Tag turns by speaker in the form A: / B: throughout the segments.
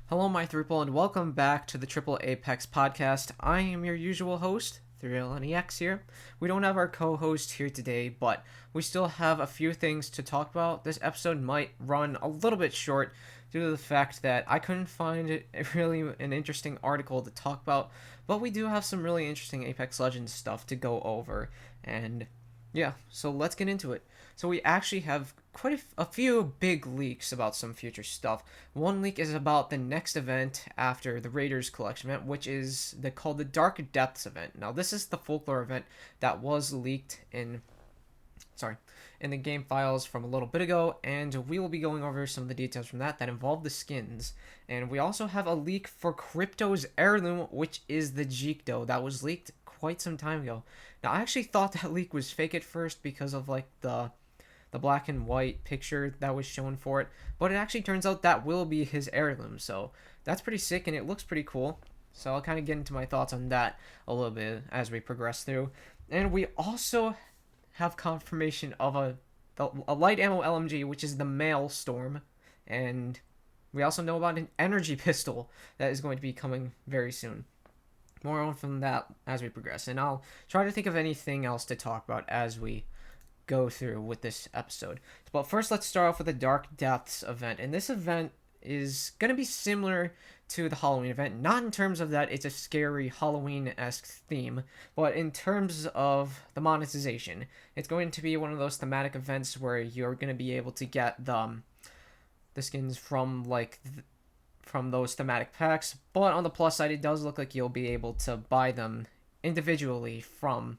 A: Hello, my Triple, and welcome back to the Triple A-Pex Podcast. I am your usual host, 3LNEX here. We don't have our co-host here today, but we still have a few things to talk about. This episode might run a little bit short due to the fact that I couldn't find really an interesting article to talk about, but we do have some really interesting Apex Legends stuff to go over, and yeah, so let's get into it. So we actually have quite a few big leaks about some future stuff. One leak is about the next event after the Raiders Collection event, which is called the Dark Depths event. Now this is the folklore event that was leaked in the game files from a little bit ago, and we will be going over some of the details from that involve the skins. And we also have a leak for Crypto's heirloom, which is the Jikdo that was leaked quite some time ago. Now I actually thought that leak was fake at first because of like the black and white picture that was shown for it, but it actually turns out that will be his heirloom, so that's pretty sick and it looks pretty cool. So I'll kind of get into my thoughts on that a little bit as we progress through. And we also have confirmation of a light ammo LMG, which is the Maelstorm, and we also know about an energy pistol that is going to be coming very soon. More on from that as we progress, and I'll try to think of anything else to talk about as we go through with this episode. But first, let's start off with the Dark Depths event, and this event is going to be similar to the Halloween event, not in terms of that it's a scary Halloween-esque theme, but in terms of the monetization. It's going to be one of those thematic events where you're going to be able to get the skins from from those thematic packs, but on the plus side, it does look like you'll be able to buy them individually from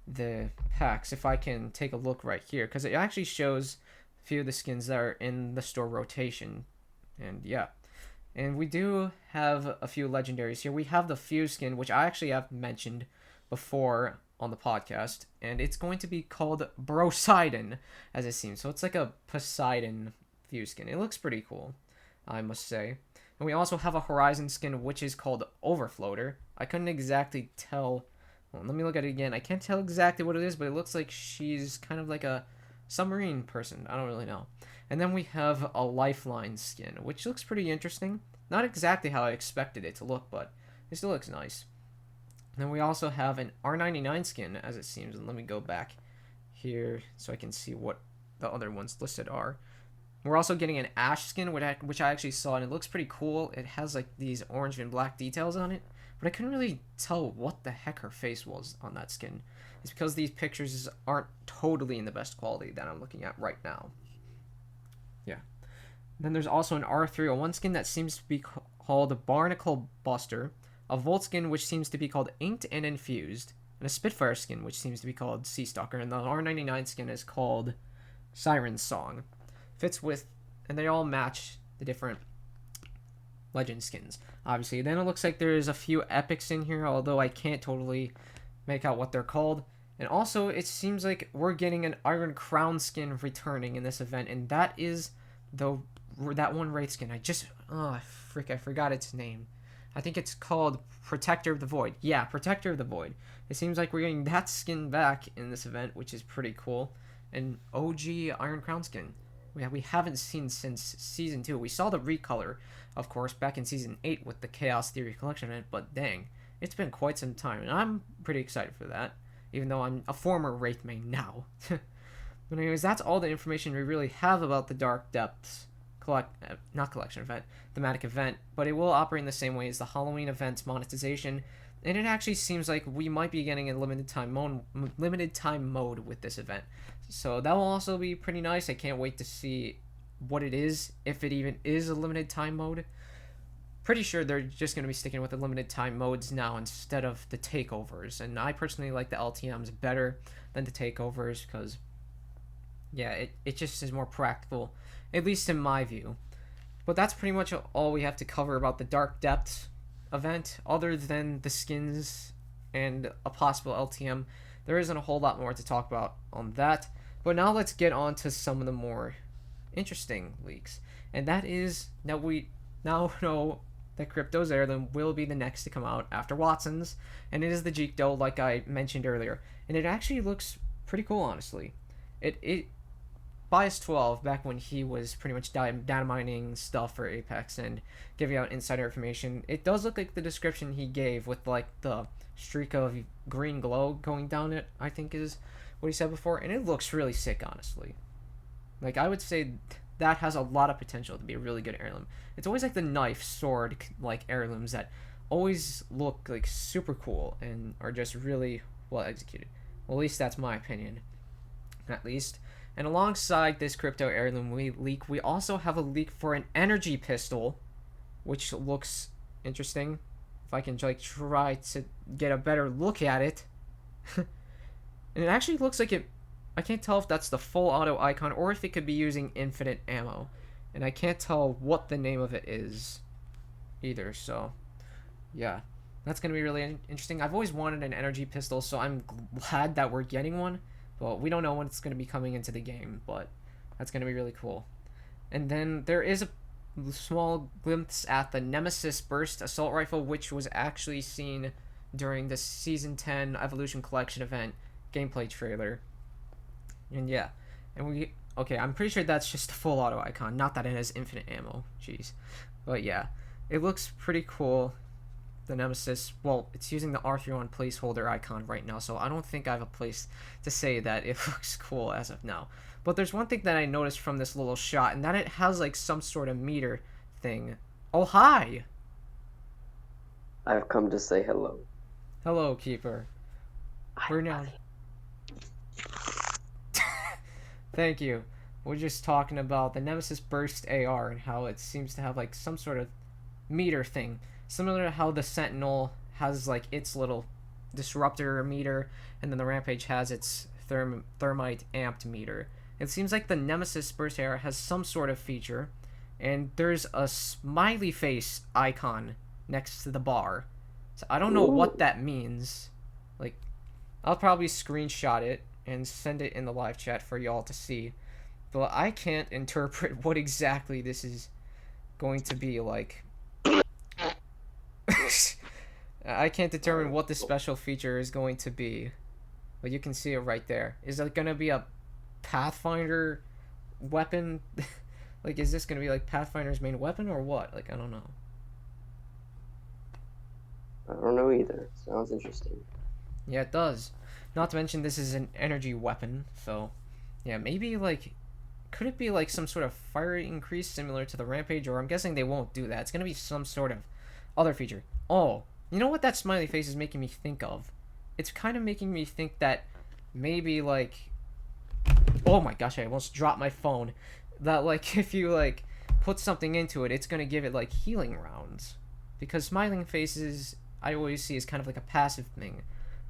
A: the packs. If I can take a look right here, because it actually shows a few of the skins that are in the store rotation. And yeah, and we do have a few legendaries here. We have the Fuse skin, which I actually have mentioned before on the podcast, and it's going to be called Brosidon, as it seems. So it's like a Poseidon Fuse skin. It looks pretty cool, I must say. And we also have a Horizon skin, which is called Overfloater. I couldn't exactly tell. Well, let me look at it again. I can't tell exactly what it is, but it looks like she's kind of like a submarine person. I don't really know. And then we have a Lifeline skin, which looks pretty interesting. Not exactly how I expected it to look, but it still looks nice. And then we also have an R99 skin, as it seems. And let me go back here so I can see what the other ones listed are. We're also getting an Ash skin, which I actually saw, and it looks pretty cool. It has like these orange and black details on it, but I couldn't really tell what the heck her face was on that skin. It's because these pictures aren't totally in the best quality that I'm looking at right now. Yeah. Then there's also an R301 skin that seems to be called Barnacle Buster, a Volt skin which seems to be called Inked and Infused, and a Spitfire skin which seems to be called Sea Stalker, and the R99 skin is called Siren Song. Fits with, and they all match the different legend skins, obviously. Then it looks like there's a few epics in here, although I can't totally make out what they're called. And also, it seems like we're getting an Iron Crown skin returning in this event, and that is that one Wraith skin. I forgot its name. I think it's called Protector of the Void. Yeah, Protector of the Void. It seems like we're getting that skin back in this event, which is pretty cool. An OG Iron Crown skin. We haven't seen since Season 2. We saw the recolor, of course, back in Season 8 with the Chaos Theory Collection event, but dang, it's been quite some time, and I'm pretty excited for that, even though I'm a former Wraith main now. But anyways, that's all the information we really have about the Dark Depths thematic event, but it will operate in the same way as the Halloween event's monetization, and it actually seems like we might be getting a limited time mode with this event. So that will also be pretty nice. I can't wait to see what it is, if it even is a limited time mode. Pretty sure they're just going to be sticking with the limited time modes now instead of the takeovers. And I personally like the LTMs better than the takeovers because, yeah, it just is more practical, at least in my view. But that's pretty much all we have to cover about the Dark Depths event, other than the skins and a possible LTM. There isn't a whole lot more to talk about on that. But now let's get on to some of the more interesting leaks. And that is that we now know that Crypto's heirloom will be the next to come out after Watson's. And it is the Jikdo, like I mentioned earlier. And it actually looks pretty cool, honestly. It Bias 12, back when he was pretty much data mining stuff for Apex and giving out insider information, it does look like the description he gave with like the streak of green glow going down it, I think is what he said before, and it looks really sick, honestly. Like, I would say that has a lot of potential to be a really good heirloom. It's always like the knife, sword, like heirlooms that always look like super cool and are just really well executed. Well, at least that's my opinion. At least. And alongside this crypto heirloom leak, we also have a leak for an energy pistol, which looks interesting. If I can like try to get a better look at it. And it actually looks like it. I can't tell if that's the full auto icon or if it could be using infinite ammo. And I can't tell what the name of it is either, so yeah. That's going to be really interesting. I've always wanted an energy pistol, so I'm glad that we're getting one. But we don't know when it's going to be coming into the game, but that's going to be really cool. And then there is a small glimpse at the Nemesis Burst assault rifle, which was actually seen during the Season 10 Evolution Collection event gameplay trailer. And yeah, and I'm pretty sure that's just a full auto icon, not that it has infinite ammo. Jeez. But yeah, it looks pretty cool. The Nemesis, well, it's using the R31 placeholder icon right now, so I don't think I have a place to say that it looks cool as of now. But there's one thing that I noticed from this little shot, and that it has like some sort of meter thing. Oh, hi!
B: I've come to say hello.
A: Hello, Keeper. We're now... Thank you. We're just talking about the Nemesis Burst AR and how it seems to have like some sort of meter thing. Similar to how the Sentinel has like its little disruptor meter, and then the Rampage has its thermite amped meter. It seems like the Nemesis Burst AR has some sort of feature, and there's a smiley face icon next to the bar. So I don't know what that means. Like, I'll probably screenshot it and send it in the live chat for y'all to see. But I can't interpret what exactly this is going to be like. I can't determine what the special feature is going to be, but you can see it right there. Is it going to be a Pathfinder weapon? Like, is this going to be like Pathfinder's main weapon or what? Like, I don't know.
B: I don't know either. Sounds interesting.
A: Yeah, it does. Not to mention this is an energy weapon, so yeah, maybe like, could it be like some sort of fire increase similar to the Rampage, or I'm guessing they won't do that. It's going to be some sort of other feature. Oh, you know what that smiley face is making me think of? It's kind of making me think that maybe like, oh my gosh, I almost dropped my phone. That like if you like put something into it, it's gonna give it like healing rounds, because smiling faces I always see as kind of like a passive thing.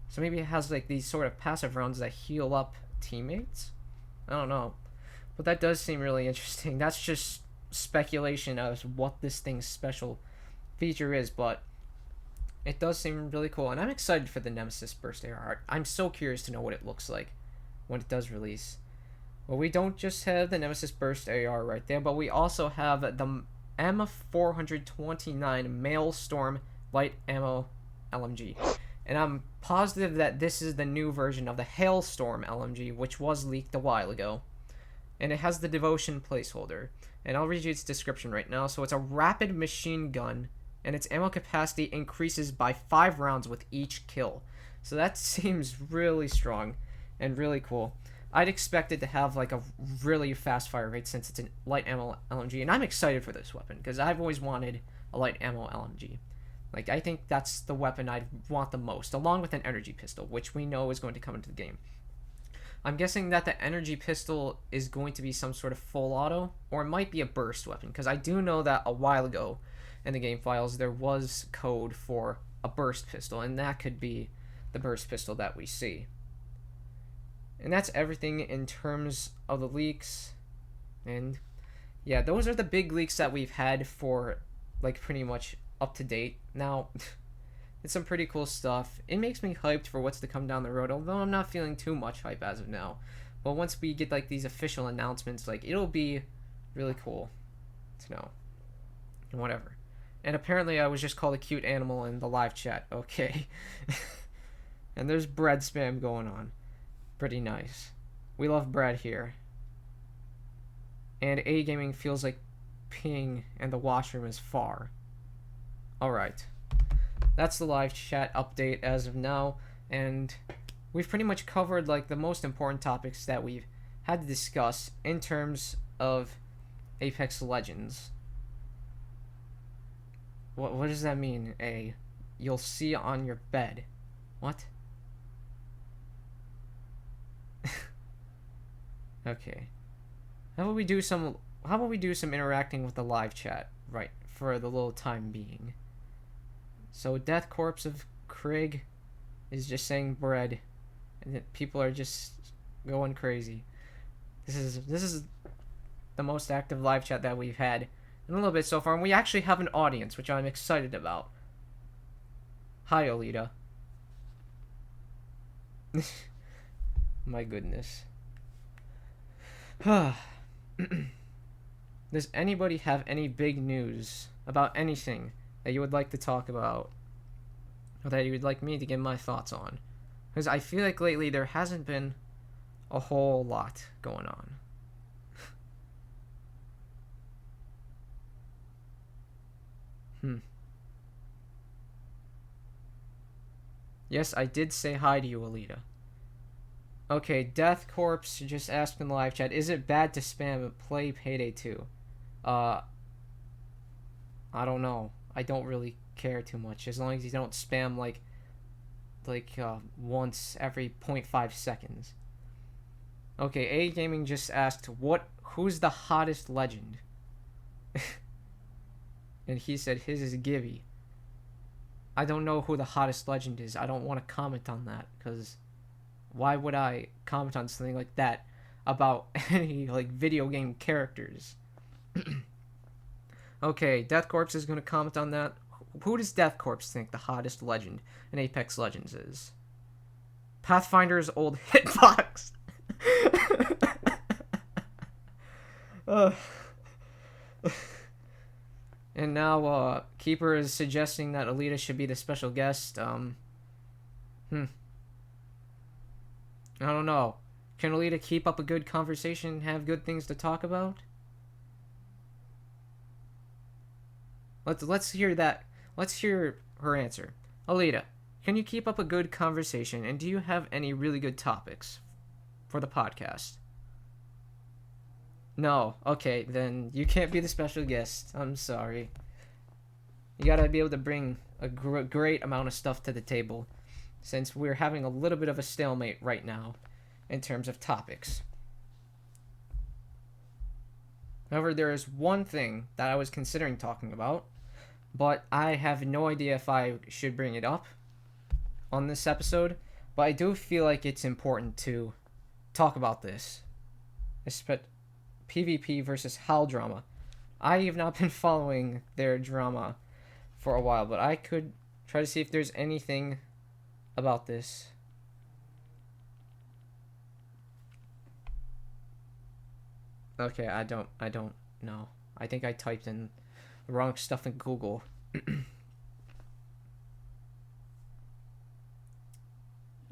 A: So maybe it has like these sort of passive rounds that heal up teammates. I don't know, but that does seem really interesting. That's just speculation as what this thing's special feature is, but it does seem really cool, and I'm excited for the Nemesis Burst AR. I'm so curious to know what it looks like when it does release. Well, we don't just have the Nemesis Burst AR right there, but we also have the M429 Maelstorm light ammo LMG. And I'm positive that this is the new version of the Hailstorm LMG, which was leaked a while ago. And it has the Devotion placeholder. And I'll read you its description right now. So it's a rapid machine gun, and its ammo capacity increases by 5 rounds with each kill. So that seems really strong and really cool. I'd expect it to have like a really fast fire rate since it's a light ammo LMG, and I'm excited for this weapon because I've always wanted a light ammo LMG. Like, I think that's the weapon I'd want the most, along with an energy pistol, which we know is going to come into the game. I'm guessing that the energy pistol is going to be some sort of full auto, or it might be a burst weapon, because I do know that a while ago in the game files there was code for a burst pistol, and that could be the burst pistol that we see. And that's everything in terms of the leaks. And yeah, those are the big leaks that we've had for like pretty much up to date. Now, it's some pretty cool stuff. It makes me hyped for what's to come down the road, although I'm not feeling too much hype as of now. But once we get like these official announcements, like, it'll be really cool to know. And whatever. And apparently I was just called a cute animal in the live chat. Okay. And there's bread spam going on. Pretty nice. We love bread here. And A gaming feels like peeing and the washroom is far. Alright. That's the live chat update as of now, and we've pretty much covered like the most important topics that we've had to discuss in terms of Apex Legends. What does that mean, A? You'll see on your bed. What? Okay. How about we do some interacting with the live chat, right, for the little time being. So Death Corpse of Krieg is just saying bread, and people are just going crazy. This is the most active live chat that we've had in a little bit so far, and we actually have an audience, which I'm excited about. Hi, Alita. My goodness. Does anybody have any big news about anything that you would like to talk about, or that you would like me to give my thoughts on? Because I feel like lately there hasn't been a whole lot going on. Yes, I did say hi to you, Alita. Okay, Death Corpse just asked in the live chat, is it bad to spam play Payday 2? I don't know. I don't really care too much, as long as you don't spam like once every 0.5 seconds. Okay, A Gaming just asked, who's the hottest legend? And he said his is Gibby. I don't know who the hottest legend is. I don't want to comment on that, because why would I comment on something like that about any like video game characters? Okay, Death Corpse is going to comment on that. Who does Death Corpse think the hottest legend in Apex Legends is? Pathfinder's old hitbox. And now Keeper is suggesting that Alita should be the special guest. I don't know. Can Alita keep up a good conversation and have good things to talk about? Let's hear that. Let's hear her answer. Alita, can you keep up a good conversation, and do you have any really good topics for the podcast? No. Okay, then you can't be the special guest. I'm sorry. You gotta be able to bring a great amount of stuff to the table, since we're having a little bit of a stalemate right now in terms of topics. However, there is one thing that I was considering talking about, but I have no idea if I should bring it up on this episode, but I do feel like it's important to talk about this. PvP versus HAL drama. I have not been following their drama for a while, but I could try to see if there's anything about this. Okay, I don't know. I think I typed in the wrong stuff in Google.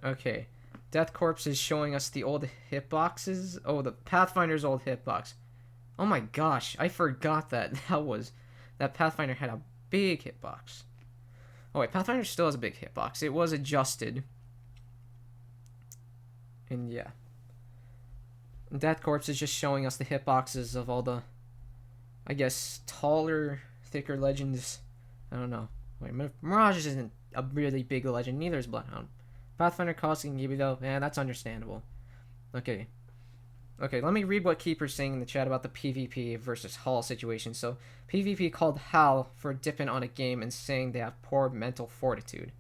A: Okay. Death Corpse is showing us the old hitboxes. Oh, the Pathfinder's old hitbox. Oh my gosh, I forgot that Pathfinder had a big hitbox. Oh wait, Pathfinder still has a big hitbox. It was adjusted. And yeah. Death Corpse is just showing us the hitboxes of all the, I guess, taller, thicker legends. I don't know. Wait, Mirage isn't a really big legend, neither is Bloodhound. Pathfinder costing Jikdo, that's understandable. Okay, let me read what Keeper's saying in the chat about the PvP versus HAL situation. So, PvP called HAL for dipping on a game and saying they have poor mental fortitude.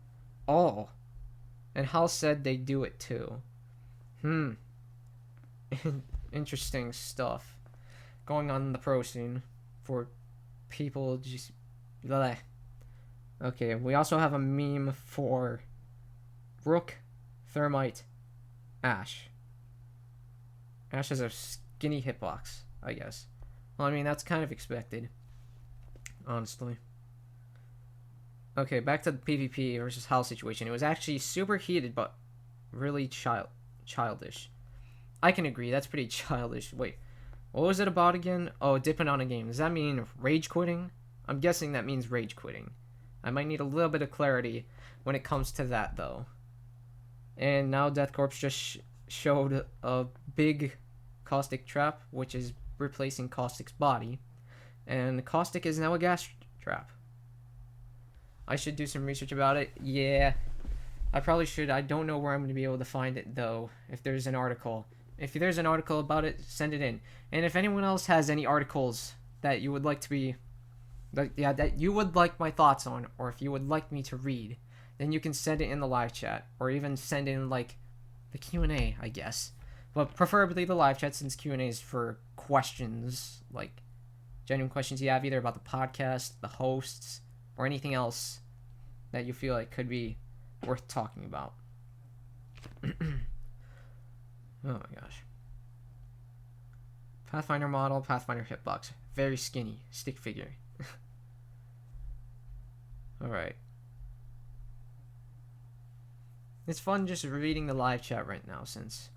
A: Oh. And HAL said they do it too. Interesting stuff going on in the pro scene for people just... Bleh. Okay, we also have a meme for Rook, Thermite, Ash. Ash has a skinny hitbox, I guess. Well, I mean, that's kind of expected, honestly. Okay, back to the PvP versus HAL situation. It was actually super heated, but really childish. I can agree, that's pretty childish. Wait, What was it about again? Oh, dipping on a game. Does that mean rage quitting? I'm guessing that means rage quitting. I might need a little bit of clarity when it comes to that, though. And now Death Corpse just showed a big caustic trap, which is replacing Caustic's body. And Caustic is now a gas trap. I should do some research about it. Yeah, I probably should. I don't know where I'm going to be able to find it, though, if there's an article. If there's an article about it, send it in. And if anyone else has any articles that you would like to be... that you would like my thoughts on, or if you would like me to read, then you can send it in the live chat, or even send in, like, the Q&A, I guess. But preferably the live chat, since Q&A is for questions, like, genuine questions you have, either about the podcast, the hosts, or anything else that you feel like could be worth talking about. Oh my gosh. Pathfinder model, Pathfinder hitbox. Very skinny. Stick figure. Alright. It's fun just reading the live chat right now, since,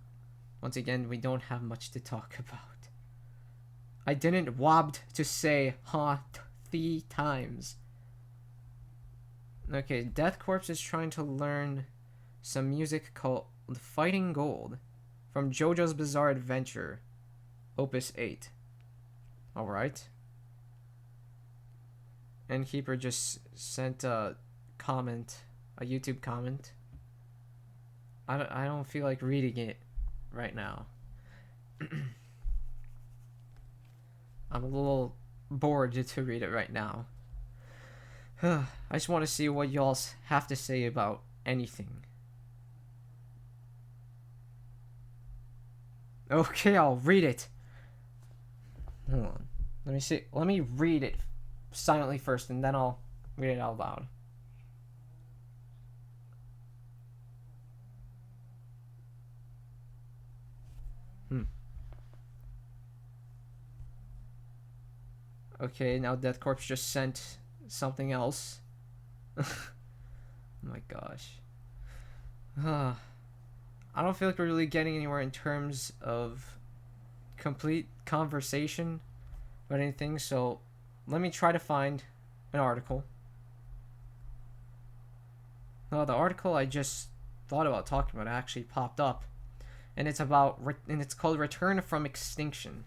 A: once again, we don't have much to talk about. I didn't wobbed to say huh 3 times. Okay, Death Corpse is trying to learn some music called Fighting Gold from JoJo's Bizarre Adventure, Opus 8. Alright. And Keeper just sent a comment, a YouTube comment. I don't feel like reading it right now. I'm a little bored to read it right now. I just want to see what y'all have to say about anything. Okay, I'll read it. Hold on. Let me see. Let me read it silently first, and then I'll read it out loud. Okay, now Death Corpse just sent something else. Oh my gosh. I don't feel like we're really getting anywhere in terms of complete conversation about anything, so let me try to find an article. No, the article I just thought about talking about actually popped up, and it's called Return from Extinction.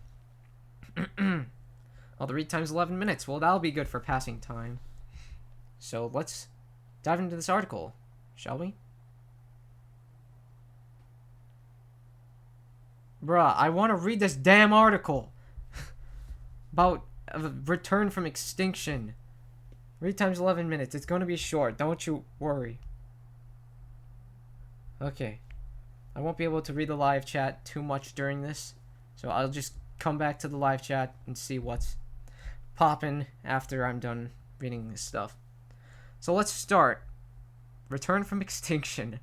A: Well, the read time's 11 minutes. Well, that'll be good for passing time. So let's dive into this article, shall we? Bruh, I want to read this damn article about Return from Extinction. Read time's 11 minutes. It's going to be short. Don't you worry. Okay. I won't be able to read the live chat too much during this, so I'll just come back to the live chat and see what's popping after I'm done reading this stuff. So let's start. Return from Extinction.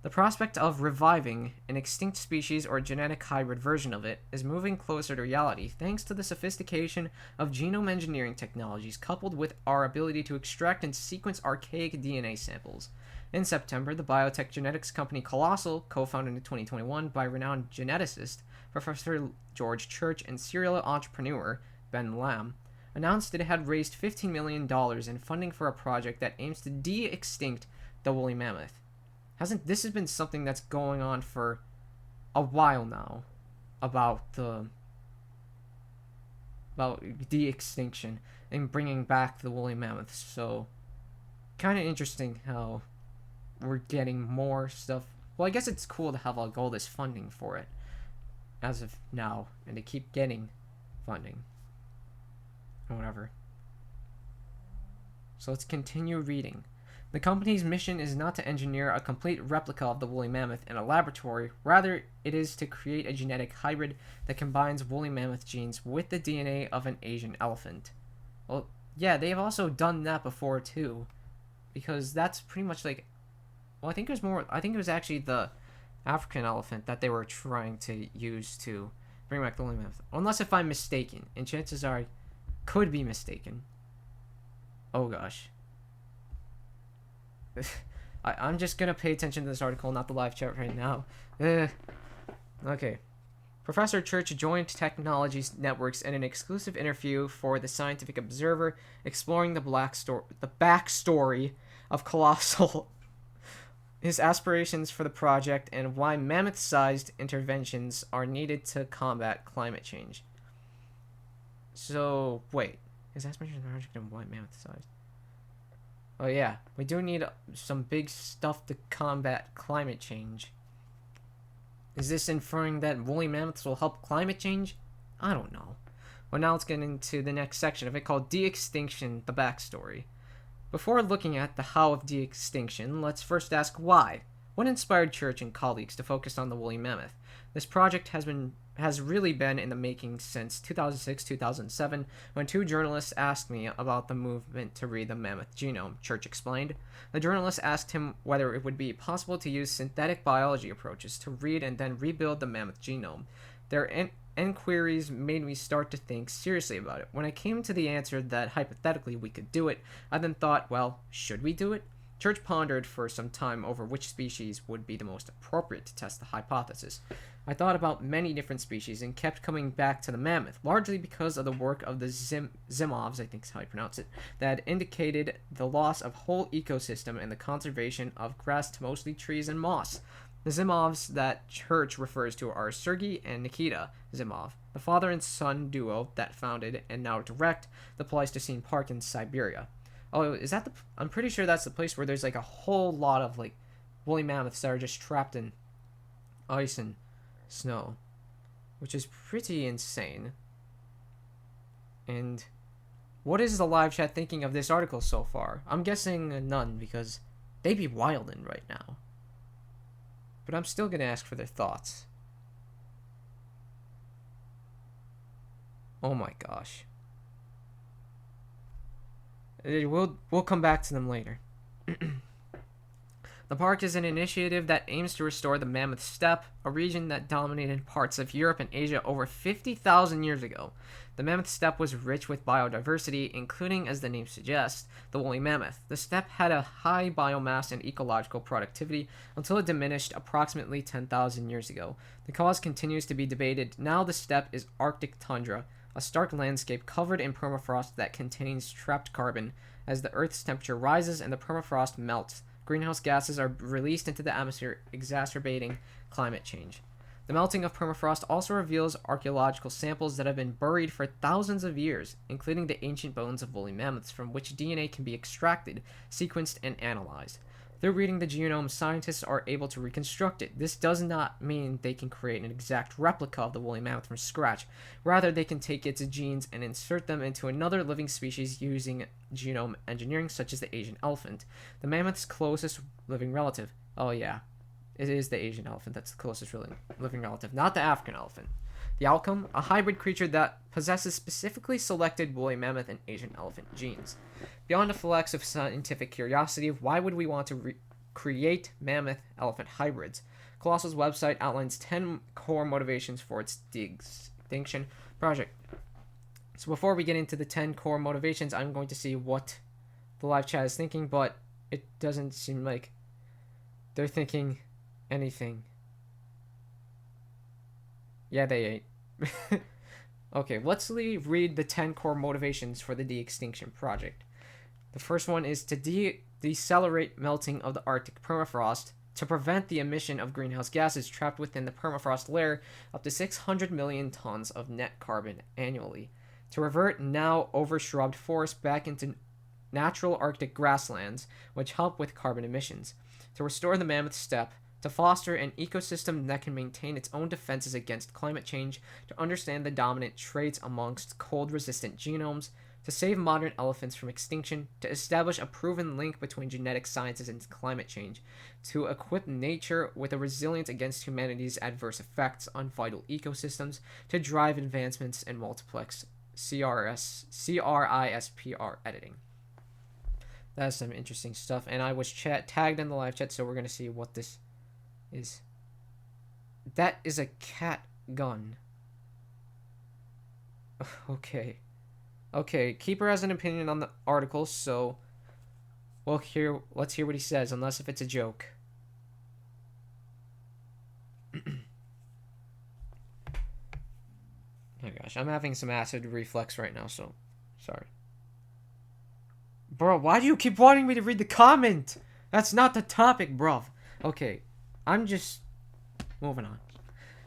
A: The prospect of reviving an extinct species or genetic hybrid version of it is moving closer to reality thanks to the sophistication of genome engineering technologies coupled with our ability to extract and sequence archaic DNA samples. In September, the biotech genetics company Colossal, co-founded in 2021 by renowned geneticist Professor George Church and serial entrepreneur Ben Lamb, announced it had raised $15 million in funding for a project that aims to de-extinct the woolly mammoth. This has been something that's going on for a while now, about de-extinction and bringing back the woolly mammoths. So, kind of interesting how we're getting more stuff. Well, I guess it's cool to have all this funding for it as of now, and to keep getting funding. Or whatever. So let's continue reading. The company's mission is not to engineer a complete replica of the woolly mammoth in a laboratory. Rather, it is to create a genetic hybrid that combines woolly mammoth genes with the DNA of an Asian elephant. Well, yeah, they've also done that before too, because that's pretty much like, well, I think it was actually the African elephant that they were trying to use to bring back the woolly mammoth. Unless if I'm mistaken, and chances are I could be mistaken. Oh gosh. I'm just gonna pay attention to this article, not the live chat right now. Okay. Professor Church joined Technology Networks in an exclusive interview for the Scientific Observer, exploring the backstory of Colossal, his aspirations for the project, and why mammoth-sized interventions are needed to combat climate change. So, wait. His aspirations for the project and why mammoth-sized? Oh yeah, we do need some big stuff to combat climate change. Is this inferring that woolly mammoths will help climate change? I don't know. Well, now let's get into the next section of it called De-Extinction, the backstory. Before looking at the how of de-extinction, let's first ask why. What inspired Church and colleagues to focus on the woolly mammoth? This project has really been in the making since 2006-2007, when two journalists asked me about the movement to read the mammoth genome, Church explained. The journalists asked him whether it would be possible to use synthetic biology approaches to read and then rebuild the mammoth genome. Their inquiries made me start to think seriously about it. When I came to the answer that hypothetically we could do it, I then thought, well, should we do it? Church pondered for some time over which species would be the most appropriate to test the hypothesis. I thought about many different species and kept coming back to the mammoth, largely because of the work of the Zimovs, I think is how you pronounce it, that indicated the loss of whole ecosystem and the conservation of grass to mostly trees and moss. The Zimovs that Church refers to are Sergei and Nikita Zimov, the father and son duo that founded and now direct the Pleistocene Park in Siberia. Oh, is that I'm pretty sure that's the place where there's like a whole lot of like woolly mammoths that are just trapped in ice and snow, which is pretty insane. And what is the live chat thinking of this article so far? I'm guessing none, because they be wildin' right now. But I'm still gonna ask for their thoughts. Oh my gosh. We'll come back to them later. The park is an initiative that aims to restore the Mammoth Steppe, a region that dominated parts of Europe and Asia over 50,000 years ago. The Mammoth Steppe was rich with biodiversity, including, as the name suggests, the woolly mammoth. The steppe had a high biomass and ecological productivity until it diminished approximately 10,000 years ago. The cause continues to be debated. Now the steppe is Arctic tundra, a stark landscape covered in permafrost that contains trapped carbon. As the Earth's temperature rises and the permafrost melts, greenhouse gases are released into the atmosphere, exacerbating climate change. The melting of permafrost also reveals archaeological samples that have been buried for thousands of years, including the ancient bones of woolly mammoths, from which DNA can be extracted, sequenced, and analyzed. Through reading the genome, scientists are able to reconstruct it. This does not mean they can create an exact replica of the woolly mammoth from scratch. Rather, they can take its genes and insert them into another living species using genome engineering, such as the Asian elephant, the mammoth's closest living relative. Oh yeah, it is the Asian elephant that's the closest living relative, not the African elephant. The outcome? A hybrid creature that possesses specifically selected woolly mammoth and Asian elephant genes. Beyond the flex of scientific curiosity, why would we want to create mammoth-elephant hybrids? Colossal's website outlines 10 core motivations for its de-extinction project. So before we get into the 10 core motivations, I'm going to see what the live chat is thinking, but it doesn't seem like they're thinking anything. Yeah, they ain't. Okay, let's read the 10 core motivations for the de-extinction project. The first one is to decelerate melting of the Arctic permafrost to prevent the emission of greenhouse gases trapped within the permafrost layer, up to 600 million tons of net carbon annually. To revert now overshrubbed forests back into natural Arctic grasslands, which help with carbon emissions. To restore the mammoth steppe, to foster an ecosystem that can maintain its own defenses against climate change, to understand the dominant traits amongst cold-resistant genomes, to save modern elephants from extinction, to establish a proven link between genetic sciences and climate change, to equip nature with a resilience against humanity's adverse effects on vital ecosystems, to drive advancements in multiplex CRISPR editing. That's some interesting stuff, and I was tagged in the live chat, so we're going to see what this is. That is a cat gun. Okay. Okay, Keeper has an opinion on the article, so let's hear what he says, unless if it's a joke. Oh gosh, I'm having some acid reflux right now, so sorry. Bro, why do you keep wanting me to read the comment? That's not the topic, bruv. Okay, I'm just moving on.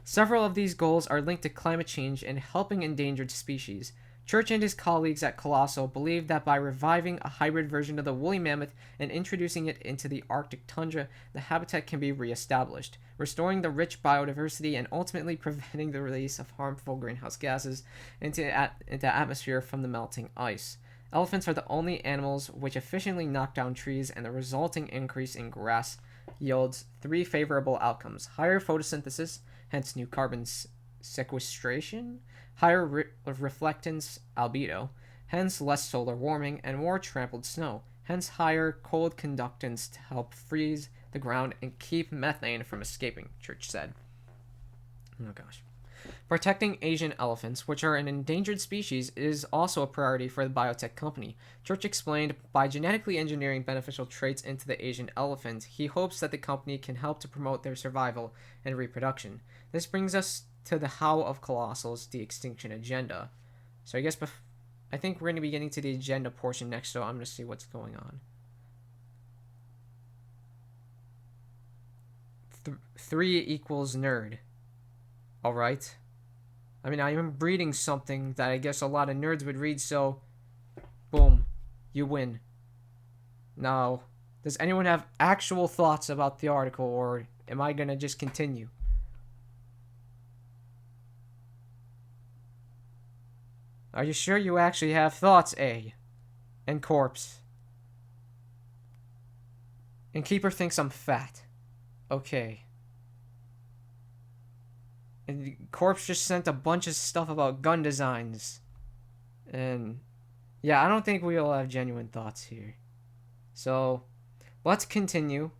A: Several of these goals are linked to climate change and helping endangered species. Church and his colleagues at Colossal believe that by reviving a hybrid version of the woolly mammoth and introducing it into the Arctic tundra, the habitat can be reestablished, restoring the rich biodiversity and ultimately preventing the release of harmful greenhouse gases into the atmosphere from the melting ice. Elephants are the only animals which efficiently knock down trees, and the resulting increase in grass yields three favorable outcomes: higher photosynthesis, hence new carbon sequestration, higher reflectance albedo, hence less solar warming, and more trampled snow, hence higher cold conductance to help freeze the ground and keep methane from escaping, Church said. Oh gosh. Protecting Asian elephants, which are an endangered species, is also a priority for the biotech company. Church explained, by genetically engineering beneficial traits into the Asian elephant, he hopes that the company can help to promote their survival and reproduction. This brings us to the how of Colossal's De-Extinction agenda. So I think we're going to be getting to the agenda portion next, so I'm going to see what's going on. 3 equals nerd. Alright. I mean, I am reading something that I guess a lot of nerds would read, so boom, you win. Now, does anyone have actual thoughts about the article, or am I going to just continue? Are you sure you actually have thoughts, A? And Corpse? And Keeper thinks I'm fat. Okay. And Corpse just sent a bunch of stuff about gun designs. And yeah, I don't think we'll have genuine thoughts here. So, let's continue.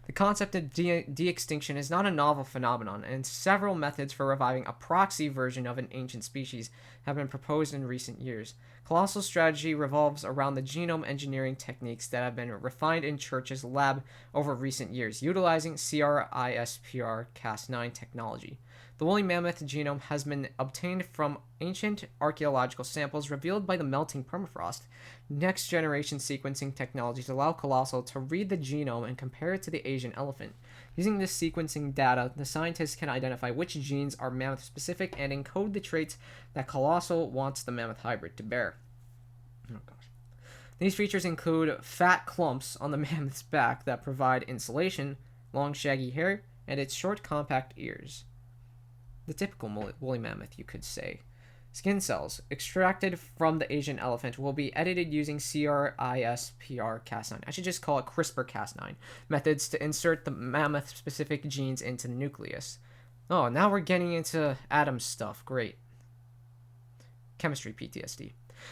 A: The concept of de-extinction is not a novel phenomenon, and several methods for reviving a proxy version of an ancient species have been proposed in recent years. Colossal strategy revolves around the genome engineering techniques that have been refined in Church's lab over recent years, utilizing CRISPR-Cas9 technology. The woolly mammoth genome has been obtained from ancient archaeological samples revealed by the melting permafrost. Next-generation sequencing technologies allow Colossal to read the genome and compare it to the Asian elephant. Using this sequencing data, the scientists can identify which genes are mammoth-specific and encode the traits that Colossal wants the mammoth hybrid to bear. Oh gosh. These features include fat clumps on the mammoth's back that provide insulation, long shaggy hair, and its short compact ears. The typical woolly mammoth, you could say. Skin cells extracted from the Asian elephant will be edited using CRISPR-Cas9. I should just call it CRISPR-Cas9 methods to insert the mammoth-specific genes into the nucleus. Oh, now we're getting into Adam's stuff. Great. Chemistry PTSD.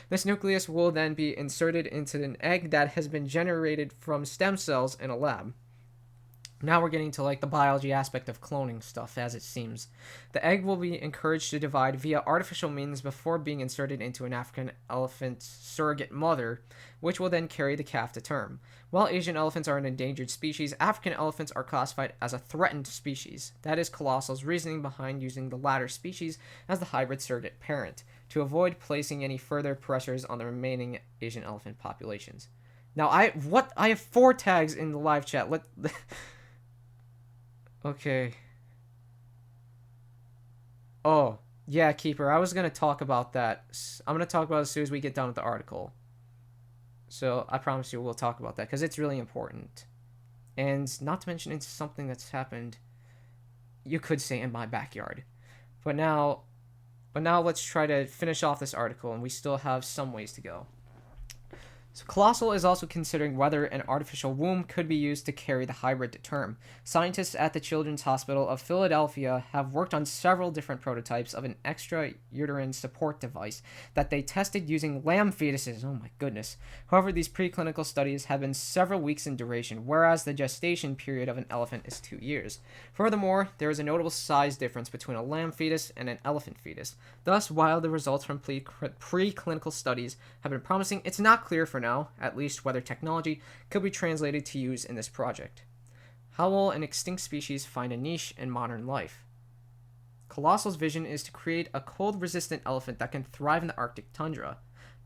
A: This nucleus will then be inserted into an egg that has been generated from stem cells in a lab. Now we're getting to like the biology aspect of cloning stuff, as it seems. The egg will be encouraged to divide via artificial means before being inserted into an African elephant surrogate mother, which will then carry the calf to term. While Asian elephants are an endangered species, African elephants are classified as a threatened species. That is Colossal's reasoning behind using the latter species as the hybrid surrogate parent, to avoid placing any further pressures on the remaining Asian elephant populations. Now, I have 4 tags in the live chat. Okay. Oh, yeah, Keeper. I was going to talk about that. I'm going to talk about it as soon as we get done with the article. So I promise you we'll talk about that because it's really important. And not to mention it's something that's happened, you could say, in my backyard. But now let's try to finish off this article, and we still have some ways to go. So Colossal is also considering whether an artificial womb could be used to carry the hybrid to term. Scientists at the Children's Hospital of Philadelphia have worked on several different prototypes of an extrauterine support device that they tested using lamb fetuses. Oh my goodness. However, these preclinical studies have been several weeks in duration, whereas the gestation period of an elephant is 2 years. Furthermore, there is a notable size difference between a lamb fetus and an elephant fetus. Thus, while the results from preclinical studies have been promising, it's not clear for now, at least, whether technology could be translated to use in this project. How will an extinct species find a niche in modern life? Colossal's vision is to create a cold-resistant elephant that can thrive in the Arctic tundra.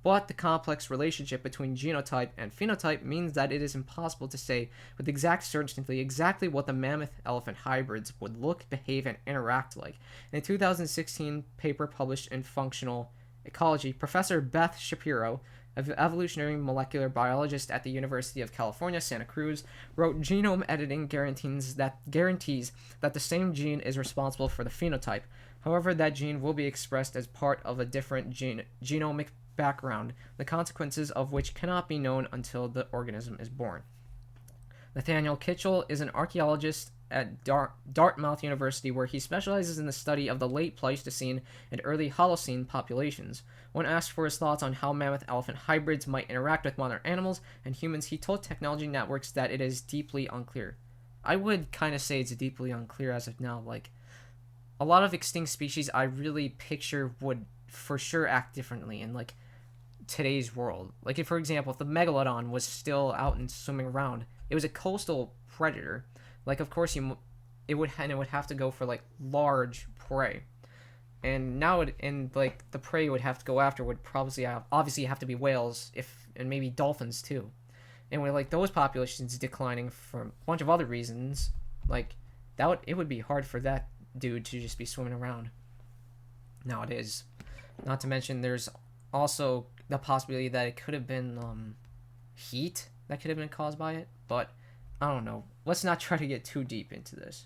A: But the complex relationship between genotype and phenotype means that it is impossible to say with exact certainty exactly what the mammoth-elephant hybrids would look, behave, and interact like. In a 2016 paper published in Functional Ecology, Professor Beth Shapiro, an evolutionary molecular biologist at the University of California, Santa Cruz, wrote genome editing guarantees that the same gene is responsible for the phenotype. However, that gene will be expressed as part of a different genomic background, the consequences of which cannot be known until the organism is born. Nathaniel Kitchell is an archaeologist at Dartmouth University, where he specializes in the study of the late Pleistocene and early Holocene populations. When asked for his thoughts on how mammoth-elephant hybrids might interact with modern animals and humans, he told Technology Networks that it is deeply unclear. I would kind of say it's deeply unclear as of now. Like, a lot of extinct species I really picture would for sure act differently in, like, today's world. Like, if, for example, if the megalodon was still out and swimming around, it was a coastal predator. Like, of course, it would have to go for, like, large prey. And now the prey it would have to go after would obviously have to be whales, and maybe dolphins too. And with, like, those populations declining for a bunch of other reasons, like, it would be hard for that dude to just be swimming around nowadays. Not to mention, there's also the possibility that it could have been heat that could have been caused by it, but I don't know. Let's not try to get too deep into this.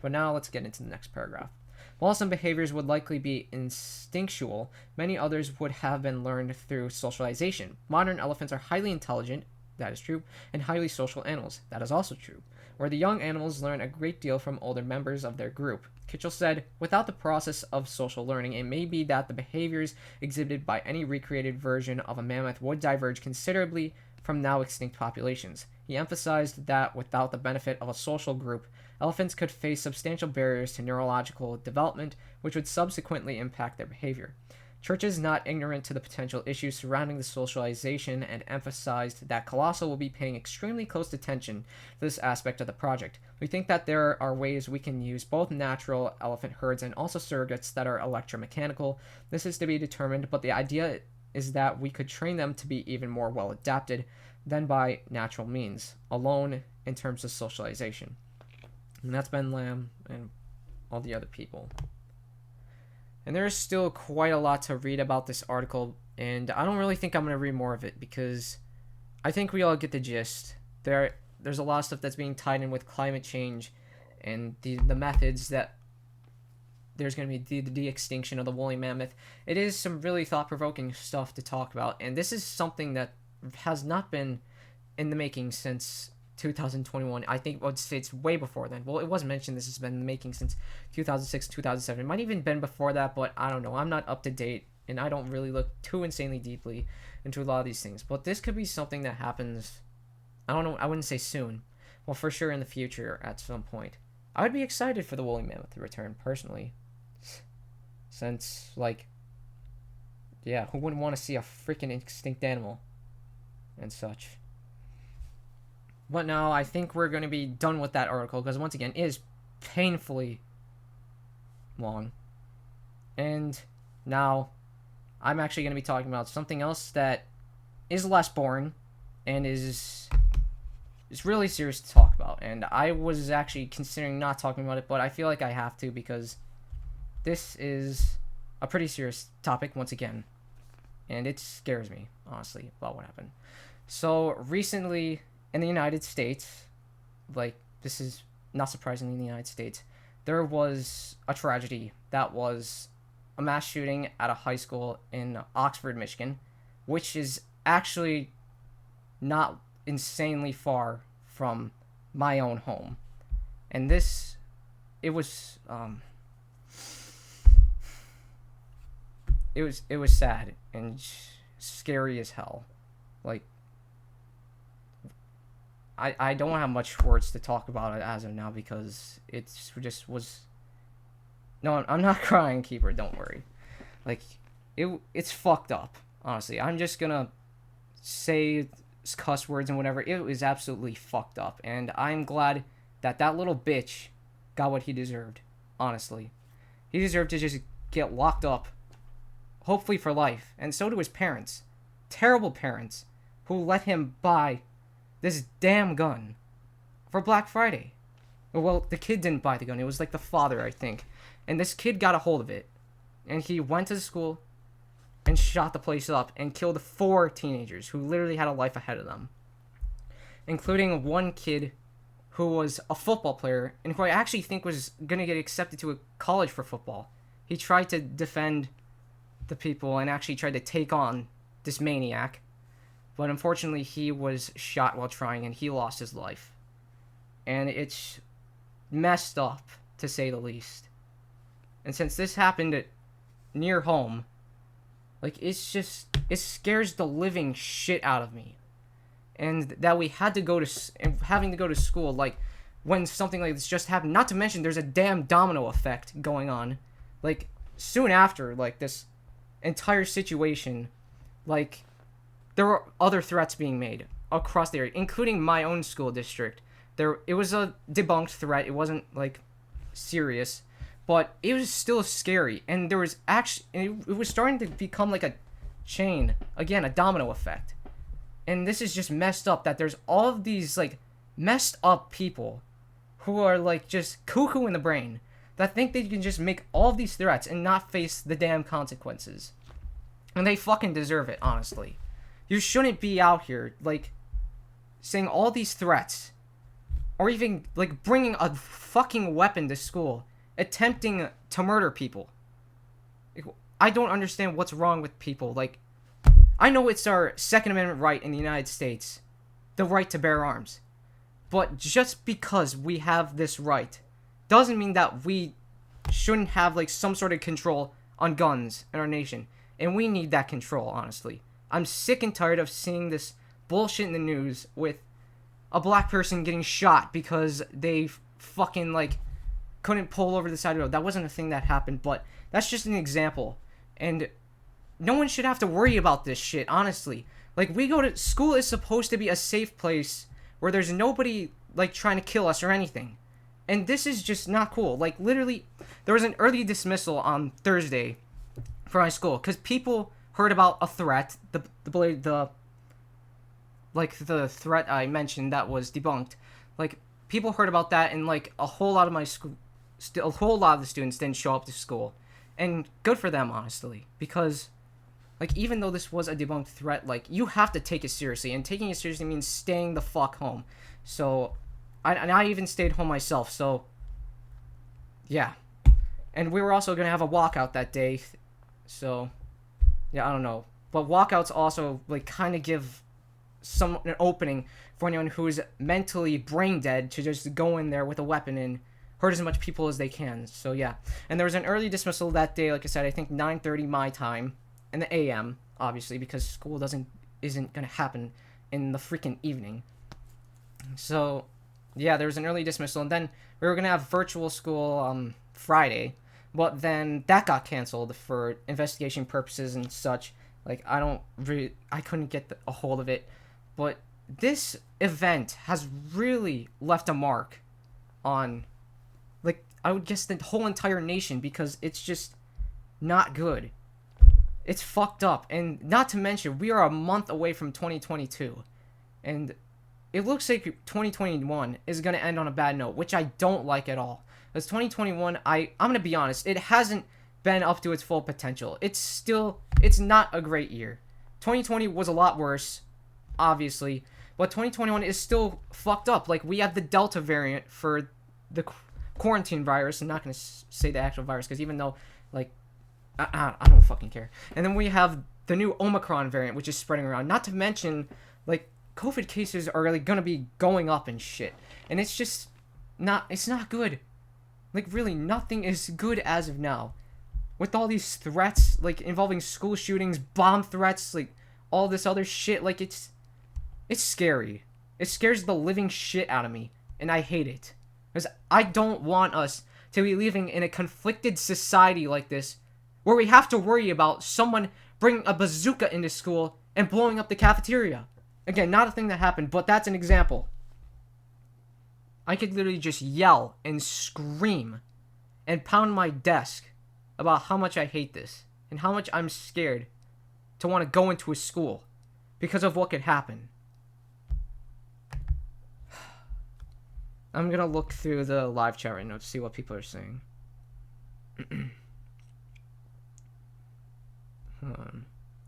A: But now let's get into the next paragraph. While some behaviors would likely be instinctual, many others would have been learned through socialization. Modern elephants are highly intelligent, that is true, and highly social animals, that is also true, where the young animals learn a great deal from older members of their group. Kitchell said, without the process of social learning, it may be that the behaviors exhibited by any recreated version of a mammoth would diverge considerably from now extinct populations. He emphasized that without the benefit of a social group, elephants could face substantial barriers to neurological development, which would subsequently impact their behavior. Church is not ignorant to the potential issues surrounding the socialization and emphasized that Colossal will be paying extremely close attention to this aspect of the project. We think that there are ways we can use both natural elephant herds and also surrogates that are electromechanical. This is to be determined, but the idea is that we could train them to be even more well adapted than by natural means, alone in terms of socialization. And that's Ben Lamb and all the other people. And there's still quite a lot to read about this article, and I don't really think I'm going to read more of it because I think we all get the gist. There's a lot of stuff that's being tied in with climate change and the methods that there's going to be the de-extinction of the woolly mammoth. It is some really thought-provoking stuff to talk about, and this is something that has not been in the making since 2021. I think I'd say it's way before then. Well, it wasn't mentioned this has been in the making since 2006, 2007. It might even been before that, but I don't know. I'm not up to date, and I don't really look too insanely deeply into a lot of these things. But this could be something that happens, I don't know, I wouldn't say soon. Well, for sure in the future at some point. I would be excited for the woolly mammoth to return, personally. Since, like, yeah, who wouldn't want to see a freaking extinct animal and such? But now I think we're going to be done with that article because, once again, it is painfully long. And now I'm actually going to be talking about something else that is less boring and is really serious to talk about. And I was actually considering not talking about it, but I feel like I have to because this is a pretty serious topic once again. And it scares me, honestly, about what happened. So recently in the United States, like, this is not surprisingly in the United States, there was a tragedy that was a mass shooting at a high school in Oxford, Michigan, which is actually not insanely far from my own home. And this, it was sad and scary as hell. Like, I don't have much words to talk about it as of now because it's just was. No, I'm not crying, Keeper. Don't worry. Like, it's fucked up. Honestly, I'm just gonna say cuss words and whatever. It was absolutely fucked up, and I'm glad that little bitch got what he deserved. Honestly, He deserved to just get locked up, hopefully for life. And so do his parents. Terrible parents who let him buy this damn gun for Black Friday. Well, the kid didn't buy the gun. It was like the father, I think. And this kid got a hold of it. And he went to school and shot the place up and killed 4 teenagers who literally had a life ahead of them. Including one kid who was a football player and who I actually think was going to get accepted to a college for football. He tried to defend the people and actually tried to take on this maniac. But unfortunately, he was shot while trying and he lost his life. And it's messed up, to say the least. And since this happened near home, like, it scares the living shit out of me. And that we had to go to, having to go to school, like, when something like this just happened. Not to mention, there's a damn domino effect going on. Like, soon after, like, this entire situation, like, there were other threats being made across the area, including my own school district. It was a debunked threat. It wasn't, like, serious, but it was still scary. And there was actually, it was starting to become like a chain, again, a domino effect. And this is just messed up, that there's all of these, like, messed up people who are, like, just cuckoo in the brain, that think they can just make all of these threats and not face the damn consequences. And they fucking deserve it, honestly. You shouldn't be out here, like, saying all these threats, or even, like, bringing a fucking weapon to school, attempting to murder people. I don't understand what's wrong with people. Like, I know it's our Second Amendment right in the United States, the right to bear arms. But just because we have this right doesn't mean that we shouldn't have, like, some sort of control on guns in our nation. And we need that control, honestly. I'm sick and tired of seeing this bullshit in the news with a black person getting shot because they fucking, like, couldn't pull over the side of the road. That wasn't a thing that happened, but that's just an example. And no one should have to worry about this shit, honestly. Like, we go to school is supposed to be a safe place where there's nobody, like, trying to kill us or anything. And this is just not cool. Like, literally, there was an early dismissal on Thursday for my school because people heard about a threat, the threat I mentioned that was debunked. Like, people heard about that, and, like, a whole lot of my school, a whole lot of the students didn't show up to school. And good for them, honestly, because, like, even though this was a debunked threat, like, you have to take it seriously, and taking it seriously means staying the fuck home. So, I even stayed home myself, so, yeah. And we were also going to have a walkout that day, so, yeah, I don't know. But walkouts also, like, kind of give an opening for anyone who's mentally brain dead to just go in there with a weapon and hurt as much people as they can. So, yeah. And there was an early dismissal that day, like I said, I think 9:30 my time, in the AM, obviously, because school isn't going to happen in the freaking evening. So, yeah, there was an early dismissal, and then we were going to have virtual school Friday, but then that got canceled for investigation purposes and such. Like, I couldn't get a hold of it, but this event has really left a mark on, like, I would guess the whole entire nation, because it's just not good. It's fucked up, and not to mention, we are a month away from 2022, and it looks like 2021 is going to end on a bad note, which I don't like at all. Because 2021, I'm going to be honest, it hasn't been up to its full potential. It's not a great year. 2020 was a lot worse, obviously, but 2021 is still fucked up. Like, we have the Delta variant for the quarantine virus. I'm not going to say the actual virus, because even though, like, I don't fucking care. And then we have the new Omicron variant, which is spreading around. Not to mention, like, COVID cases are really going to be going up and shit. And it's just it's not good. Like, really, nothing is good as of now. With all these threats, like, involving school shootings, bomb threats, like, all this other shit, like, it's scary. It scares the living shit out of me, and I hate it. Because I don't want us to be living in a conflicted society like this, where we have to worry about someone bringing a bazooka into school and blowing up the cafeteria. Again, not a thing that happened, but that's an example. I could literally just yell and scream and pound my desk about how much I hate this and how much I'm scared to want to go into a school because of what could happen. I'm gonna look through the live chat right now to see what people are saying.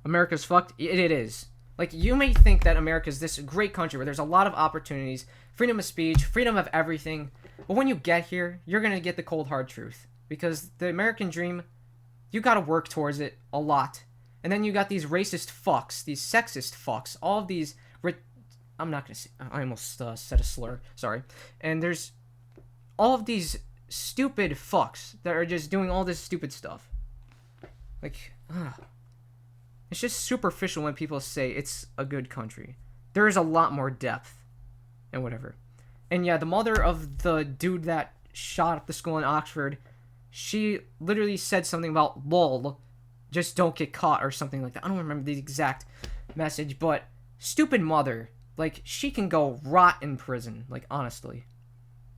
A: America's fucked. It is. Like, you may think that America's this great country where there's a lot of opportunities, freedom of speech, freedom of everything. But when you get here, you're going to get the cold, hard truth. Because the American dream, you got to work towards it a lot. And then you got these racist fucks, these sexist fucks, all of these... I'm not going to say... I almost said a slur. Sorry. And there's all of these stupid fucks that are just doing all this stupid stuff. Like, it's just superficial when people say it's a good country. There is a lot more depth and whatever. And yeah, the mother of the dude that shot up the school in Oxford, she literally said something about lol, just don't get caught or something like that. I don't remember the exact message, but stupid mother, like, she can go rot in prison, like, honestly.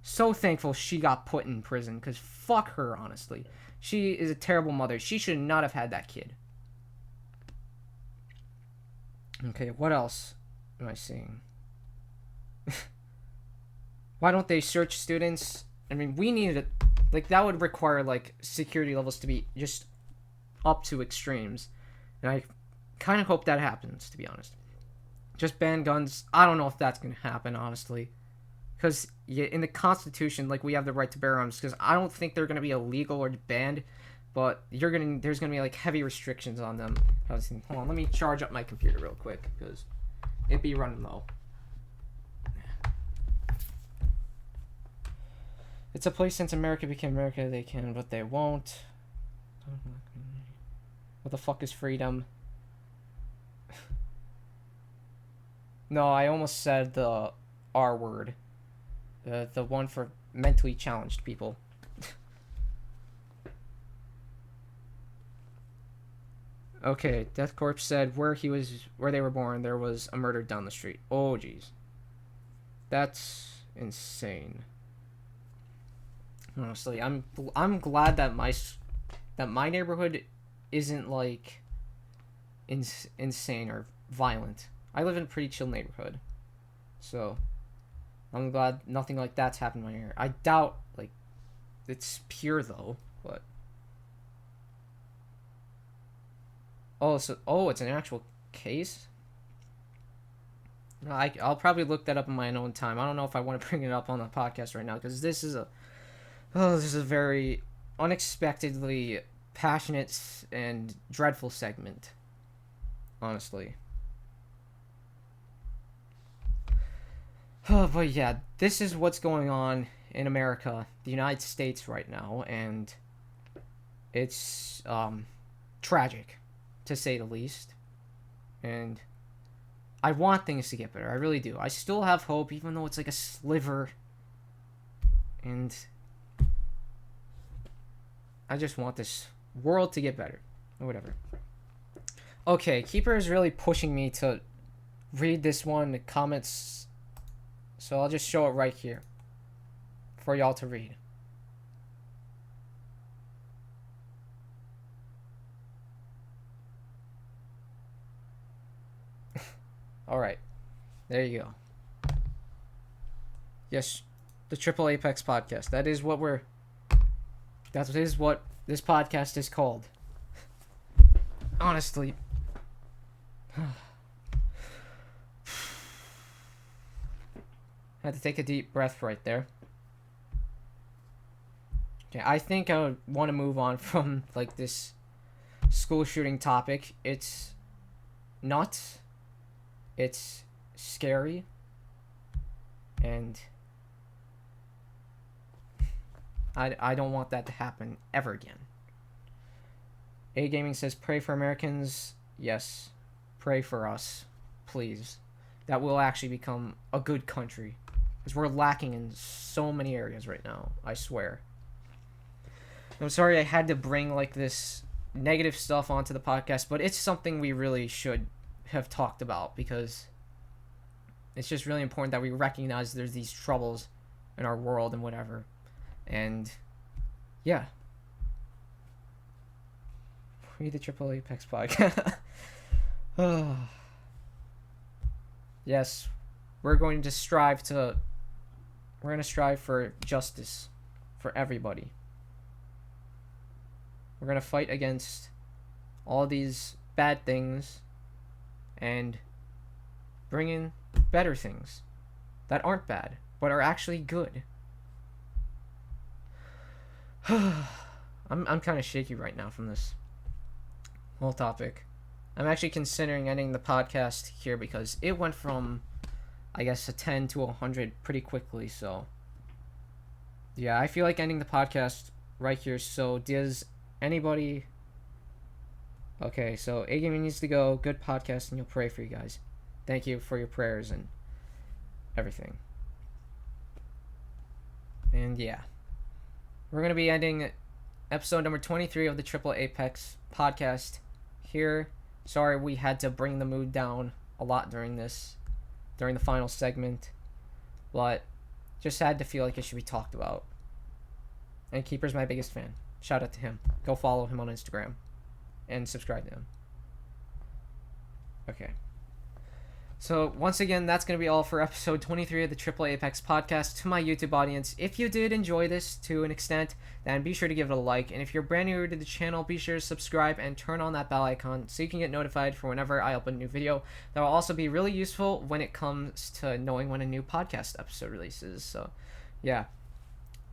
A: So thankful she got put in prison, because fuck her, honestly. She is a terrible mother. She should not have had that kid. Okay, what else am I seeing? Why don't they search students? I mean, we need it. Like, that would require, like, security levels to be just up to extremes. And I kind of hope that happens, to be honest. Just ban guns. I don't know if that's going to happen, honestly. Because in the Constitution, like, we have the right to bear arms. Because I don't think they're going to be illegal or banned. But there's going to be, like, heavy restrictions on them. Hold on, let me charge up my computer real quick. Because it be running low. It's a place since America became America, they can, but they won't. What the fuck is freedom? No, I almost said the R word. The one for mentally challenged people. Okay, Death Corpse said where they were born, there was a murder down the street. Oh, jeez. That's insane. Honestly, I'm glad that my neighborhood isn't, like, insane or violent. I live in a pretty chill neighborhood, so I'm glad nothing like that's happened in my area. I doubt, like, it's pure though, but it's an actual case. I'll probably look that up in my own time. I don't know if I want to bring it up on the podcast right now because this is a very unexpectedly passionate and dreadful segment, honestly. But yeah, this is what's going on in America, the United States right now, and it's tragic, to say the least. And I want things to get better, I really do. I still have hope, even though it's like a sliver, and I just want this world to get better, or whatever. Okay, Keeper is really pushing me to read this one, the comments, so I'll just show it right here for y'all to read. Alright, there you go. Yes, the Triple A-Pex Podcast. That is what this podcast is called. Honestly. Had to take a deep breath right there. Okay, I think I would want to move on from, like, this school shooting topic. It's nuts. It's scary. And I don't want that to happen ever again. A Gaming says, pray for Americans. Yes, pray for us, please. That will actually become a good country. Because we're lacking in so many areas right now, I swear. I'm sorry I had to bring, like, this negative stuff onto the podcast, but it's something we really should have talked about, because it's just really important that we recognize there's these troubles in our world and whatever. And yeah, We the Triple A-Pex Podcast. Yes, we're going to strive for justice for everybody. We're going to fight against all these bad things and bring in better things that aren't bad but are actually good. I'm kind of shaky right now from this whole topic. I'm actually considering ending the podcast here because it went from, I guess, a 10 to 100 pretty quickly. So, yeah, I feel like ending the podcast right here. So, does anybody... Okay, so A-Gaming needs to go. Good podcast, and you'll pray for you guys. Thank you for your prayers and everything. And, yeah. We're going to be ending episode number 23 of the Triple A-Pex Podcast here. Sorry we had to bring the mood down a lot during the final segment, but just had to feel like it should be talked about. And Keeper's my biggest fan. Shout out to him. Go follow him on Instagram and subscribe to him. Okay. So, once again, that's going to be all for episode 23 of the Triple A-Pex Podcast. To my YouTube audience, if you did enjoy this to an extent, then be sure to give it a like. And if you're brand new to the channel, be sure to subscribe and turn on that bell icon so you can get notified for whenever I upload a new video. That will also be really useful when it comes to knowing when a new podcast episode releases. So, yeah.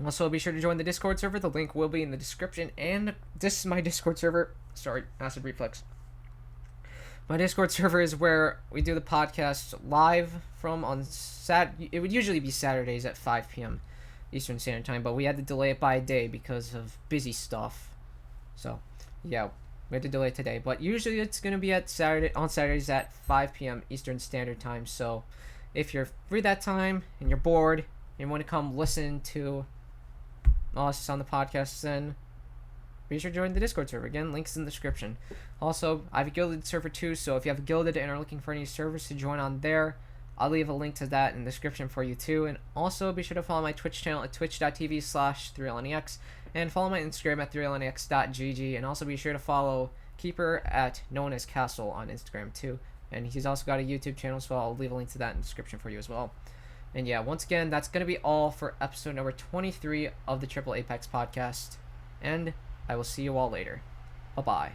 A: Also, be sure to join the Discord server. The link will be in the description. And this is my Discord server. Sorry, acid reflux. My Discord server is where we do the podcast live from on it would usually be Saturdays at 5 p.m. Eastern Standard Time, but we had to delay it by a day because of busy stuff. So, yeah, we had to delay it today. But usually it's going to be on Saturdays at 5 p.m. Eastern Standard Time. So, if you're free that time and you're bored and want to come listen to us on the podcast, then be sure to join the Discord server. Again, links in the description. Also, I have a Guilded server too, so if you have a Guilded and are looking for any servers to join on there, I'll leave a link to that in the description for you too. And also, be sure to follow my Twitch channel at twitch.tv/3lnex and follow my Instagram at 3lnex.gg. And also be sure to follow Keeper at known as Castle on Instagram too. And he's also got a YouTube channel, so I'll leave a link to that in the description for you as well. And yeah, once again, that's going to be all for episode number 23 of the Triple A-Pex Podcast. And I will see you all later. Bye-bye.